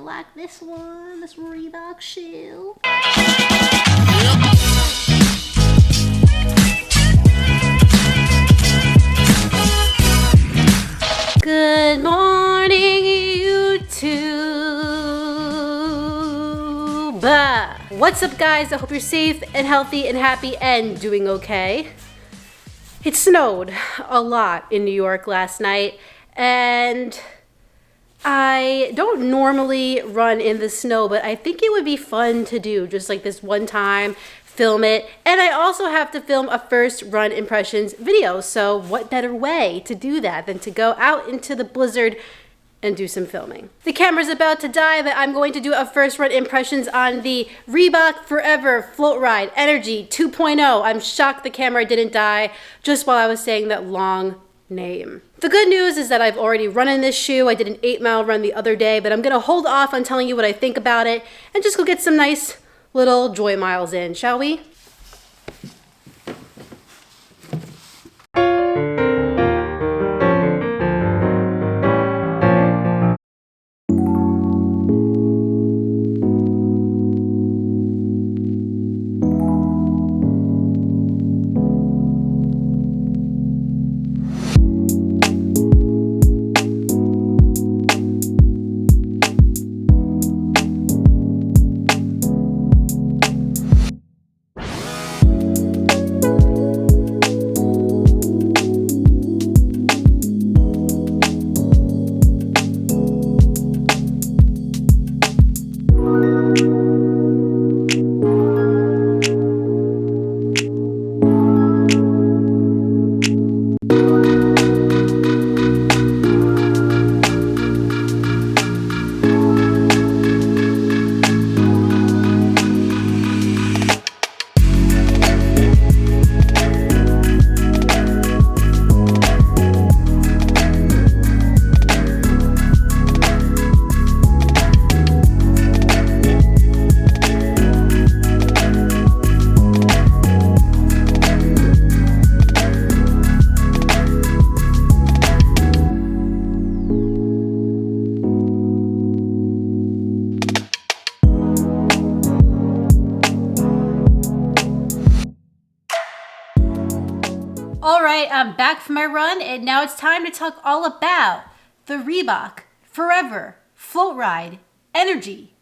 Like this one, this Reebok shoe. Good morning, YouTube. What's up, guys? I hope you're safe and healthy and happy and doing okay. It snowed a lot in New York last night, and I don't normally run in the snow, but I think it would be fun to do just like this one time, film it. And I also have to film a first run impressions video. So what better way to do that than to go out into the blizzard and do some filming. The camera's about to die, but I'm going to do a first run impressions on the Reebok Forever Floatride Energy 2.0. I'm shocked the camera didn't die just while I was saying that long name. The good news is that I've already run in this shoe. I did an 8-mile run the other day, but I'm gonna hold off on telling you what I think about it and just go get some nice little joy miles in, shall we? All right, I'm back from my run, and now it's time to talk all about the Reebok Forever Floatride Energy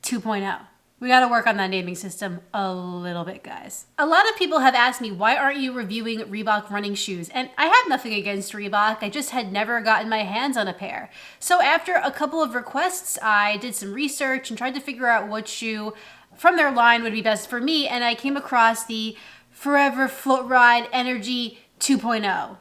2.0. We got to work on that naming system a little bit, guys. A lot of people have asked me, why aren't you reviewing Reebok running shoes? And I have nothing against Reebok. I just had never gotten my hands on a pair. So after a couple of requests, I did some research and tried to figure out what shoe from their line would be best for me, and I came across the Forever Floatride Energy 2.0.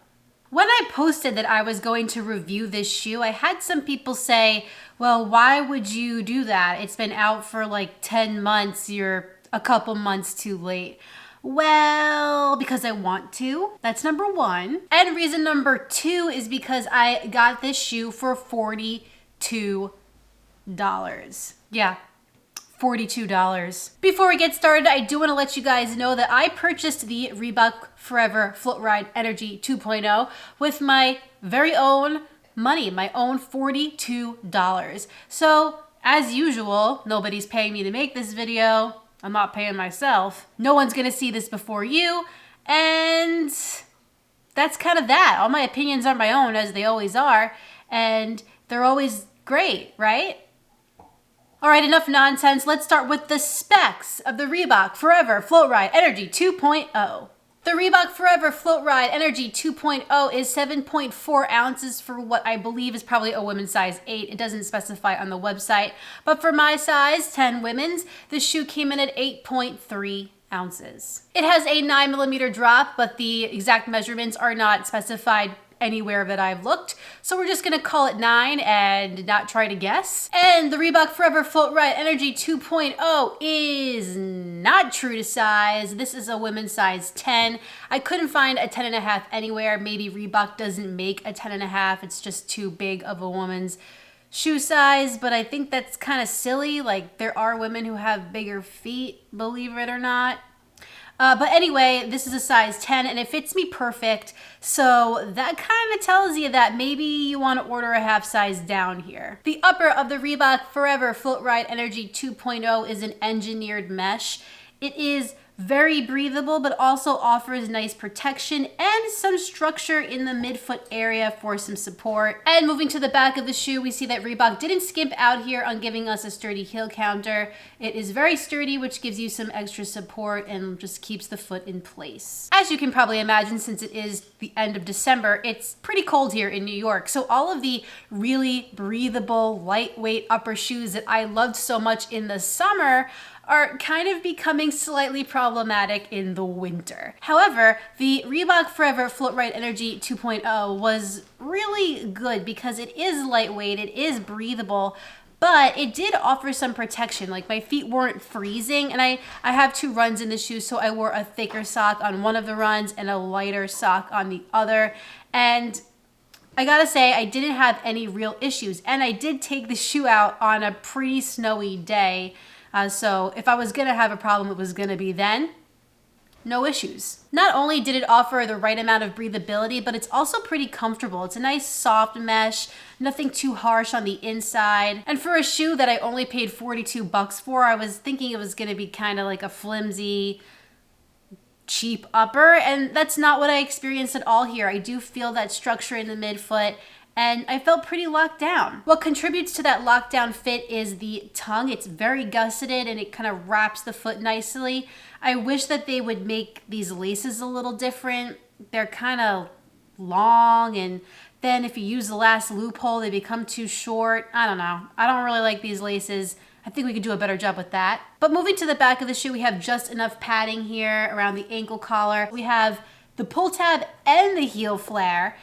When I posted that I was going to review this shoe, I had some people say, well, why would you do that? It's been out for like 10 months. You're a couple months too late. Well, because I want to. That's number one. And reason number two is because I got this shoe for $42. Yeah. $42. Before we get started, I do want to let you guys know that I purchased the Reebok Forever Floatride Energy 2.0 with my very own money, my own $42. So, as usual, nobody's paying me to make this video. I'm not paying myself. No one's gonna see this before you, and that's kind of that. All my opinions are my own, as they always are, and they're always great, right? All right, enough nonsense. Let's start with the specs of the Reebok Forever Floatride Energy 2.0. The Reebok Forever Floatride Energy 2.0 is 7.4 ounces for what I believe is probably a women's size 8. It doesn't specify on the website. But for my size, 10 women's, the shoe came in at 8.3 ounces. It has a 9mm drop, but the exact measurements are not specified anywhere that I've looked. So we're just gonna call it 9 and not try to guess. And the Reebok Forever Floatride Energy 2.0 is not true to size. This is a women's size 10. I couldn't find a 10.5 anywhere. Maybe Reebok doesn't make a 10.5. It's just too big of a woman's shoe size, but I think that's kind of silly. Like, there are women who have bigger feet, believe it or not. But anyway, this is a size 10 and it fits me perfect. So that kind of tells you that maybe you want to order a half size down here. The upper of the Reebok Forever Floatride Energy 2.0 is an engineered mesh. It is very breathable, but also offers nice protection and some structure in the midfoot area for some support. And moving to the back of the shoe, we see that Reebok didn't skimp out here on giving us a sturdy heel counter. It is very sturdy, which gives you some extra support and just keeps the foot in place. As you can probably imagine, since it is the end of December, it's pretty cold here in New York. So all of the really breathable, lightweight upper shoes that I loved so much in the summer are kind of becoming slightly problematic in the winter. However, the Reebok Forever Floatride Energy 2.0 was really good because it is lightweight, it is breathable, but it did offer some protection. Like my feet weren't freezing, and I have 2 runs in the shoe, so I wore a thicker sock on one of the runs and a lighter sock on the other. And I gotta say, I didn't have any real issues, and I did take the shoe out on a pretty snowy day. So if I was gonna have a problem, it was gonna be then. No issues. Not only did it offer the right amount of breathability, but it's also pretty comfortable. It's a nice soft mesh, nothing too harsh on the inside. And for a shoe that I only paid $42 for, I was thinking it was gonna be kind of like a flimsy, cheap upper, and that's not what I experienced at all here. I do feel that structure in the midfoot, and I felt pretty locked down. What contributes to that lockdown fit is the tongue. It's very gusseted and it kind of wraps the foot nicely. I wish that they would make these laces a little different. They're kind of long, and then if you use the last loophole, they become too short. I don't know. I don't really like these laces. I think we could do a better job with that. But moving to the back of the shoe, we have just enough padding here around the ankle collar. We have the pull tab and the heel flare.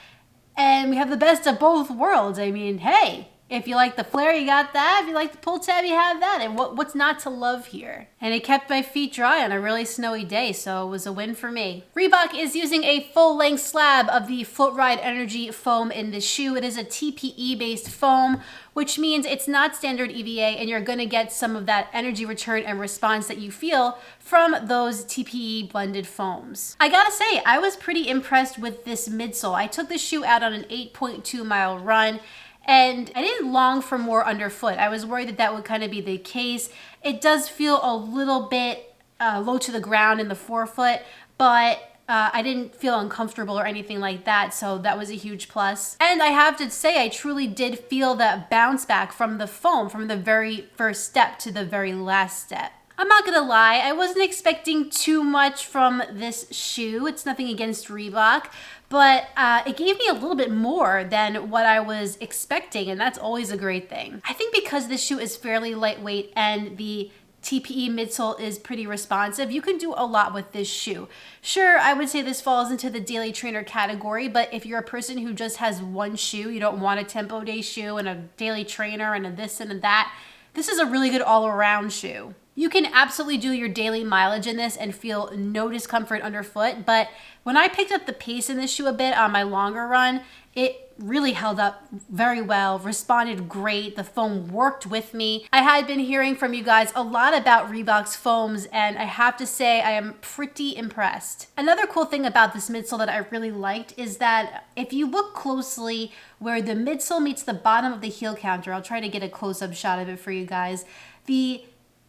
And we have the best of both worlds. I mean, hey, if you like the flare, you got that. If you like the pull tab, you have that. And what's not to love here? And it kept my feet dry on a really snowy day, so it was a win for me. Reebok is using a full-length slab of the Floatride Energy foam in the shoe. It is a TPE-based foam, which means it's not standard EVA, and you're gonna get some of that energy return and response that you feel from those TPE blended foams. I gotta say, I was pretty impressed with this midsole. I took this shoe out on an 8.2-mile run, and I didn't long for more underfoot. I was worried that that would kind of be the case. It does feel a little bit low to the ground in the forefoot, but I didn't feel uncomfortable or anything like that, so that was a huge plus. And I have to say, I truly did feel that bounce back from the foam, from the very first step to the very last step. I'm not gonna lie, I wasn't expecting too much from this shoe. It's nothing against Reebok, but it gave me a little bit more than what I was expecting, and that's always a great thing. I think because this shoe is fairly lightweight and the TPE midsole is pretty responsive, you can do a lot with this shoe. Sure, I would say this falls into the daily trainer category, but if you're a person who just has one shoe, you don't want a tempo day shoe and a daily trainer and a this and a that, this is a really good all-around shoe. You can absolutely do your daily mileage in this and feel no discomfort underfoot, but when I picked up the pace in this shoe a bit on my longer run, it really held up very well, responded great. The foam worked with me. I had been hearing from you guys a lot about Reebok's foams, and I have to say I am pretty impressed. Another cool thing about this midsole that I really liked is that if you look closely where the midsole meets the bottom of the heel counter, I'll try to get a close-up shot of it for you guys, the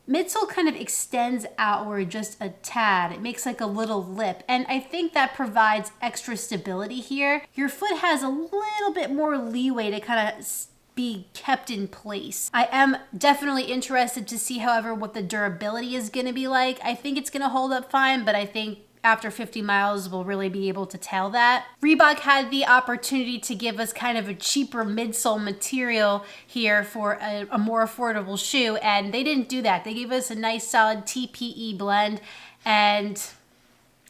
midsole kind of extends outward just a tad. It makes like a little lip, and I think that provides extra stability here. Your foot has a little bit more leeway to kind of be kept in place. I am definitely interested to see, however, what the durability is going to be like. I think it's going to hold up fine, but I think after 50 miles, we'll really be able to tell that. Reebok had the opportunity to give us kind of a cheaper midsole material here for a more affordable shoe, and they didn't do that. They gave us a nice solid TPE blend, and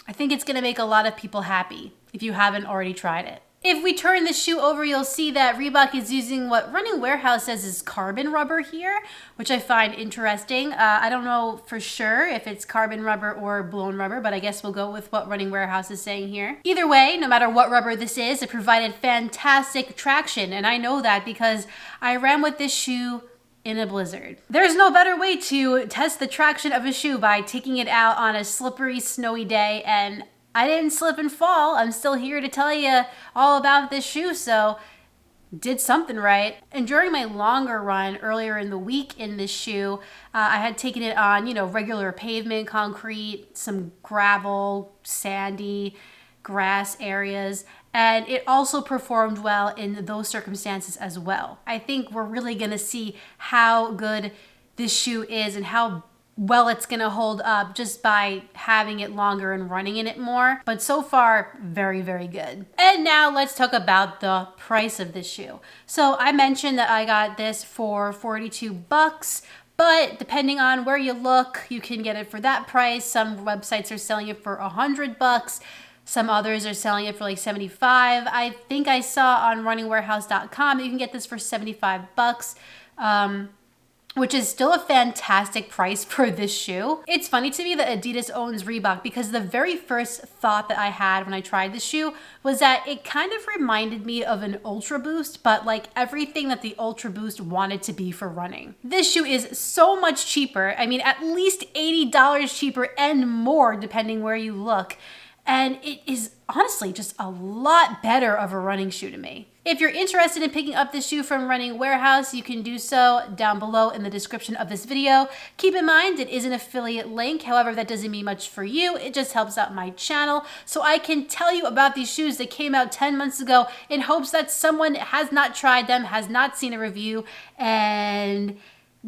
I think it's gonna make a lot of people happy if you haven't already tried it. If we turn the shoe over, you'll see that Reebok is using what Running Warehouse says is carbon rubber here, which I find interesting. I don't know for sure if it's carbon rubber or blown rubber, but I guess we'll go with what Running Warehouse is saying here. Either way, no matter what rubber this is, it provided fantastic traction, and I know that because I ran with this shoe in a blizzard. There's no better way to test the traction of a shoe by taking it out on a slippery, snowy day, and I didn't slip and fall. I'm still here to tell you all about this shoe, so did something right. And during my longer run earlier in the week in this shoe, I had taken it on, regular pavement, concrete, some gravel, sandy, grass areas, and it also performed well in those circumstances as well. I think we're really gonna see how good this shoe is and how well it's gonna hold up just by having it longer and running in it more. But so far, very, very good. And now let's talk about the price of this shoe. So I mentioned that I got this for 42 bucks, but depending on where you look, you can get it for that price. Some websites are selling it for 100 bucks. Some others are selling it for like 75. I think I saw on runningwarehouse.com that you can get this for 75 bucks. Which is still a fantastic price for this shoe. It's funny to me that Adidas owns Reebok because the very first thought that I had when I tried this shoe was that it kind of reminded me of an Ultra Boost, but like everything that the Ultra Boost wanted to be for running. This shoe is so much cheaper. I mean, at least $80 cheaper and more depending where you look. And it is honestly just a lot better of a running shoe to me. If you're interested in picking up this shoe from Running Warehouse, you can do so down below in the description of this video. Keep in mind, it is an affiliate link. However, that doesn't mean much for you. It just helps out my channel so I can tell you about these shoes that came out 10 months ago in hopes that someone has not tried them, has not seen a review, and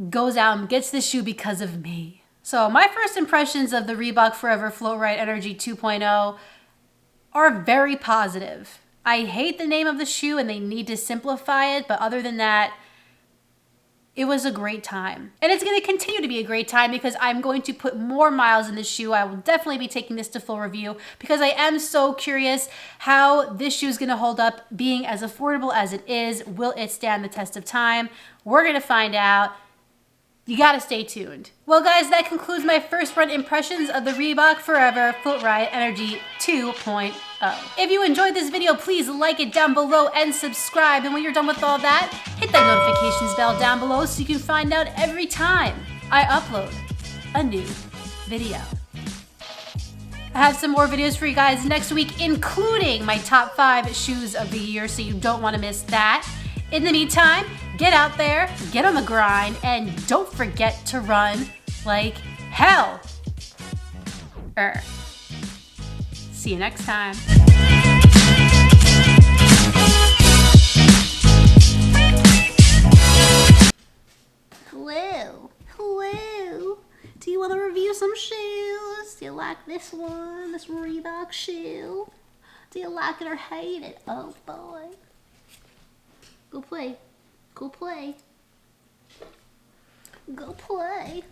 goes out and gets this shoe because of me. So my first impressions of the Reebok Forever Floatride Energy 2.0 are very positive. I hate the name of the shoe and they need to simplify it, but other than that, it was a great time. And it's gonna continue to be a great time because I'm going to put more miles in this shoe. I will definitely be taking this to full review because I am so curious how this shoe is gonna hold up being as affordable as it is. Will it stand the test of time? We're gonna find out. You gotta stay tuned. Well guys, that concludes my first run impressions of the Reebok Forever Floatride Energy 2.0. If you enjoyed this video, please like it down below and subscribe. And when you're done with all that, hit that notifications bell down below so you can find out every time I upload a new video. I have some more videos for you guys next week, including my top 5 shoes of the year, so you don't wanna miss that. In the meantime, get out there, get on the grind, and don't forget to run like hell. See you next time. Hello. Hello. Do you want to review some shoes? Do you like this one, this Reebok shoe? Do you like it or hate it? Oh boy. Go play. Go play. Go play.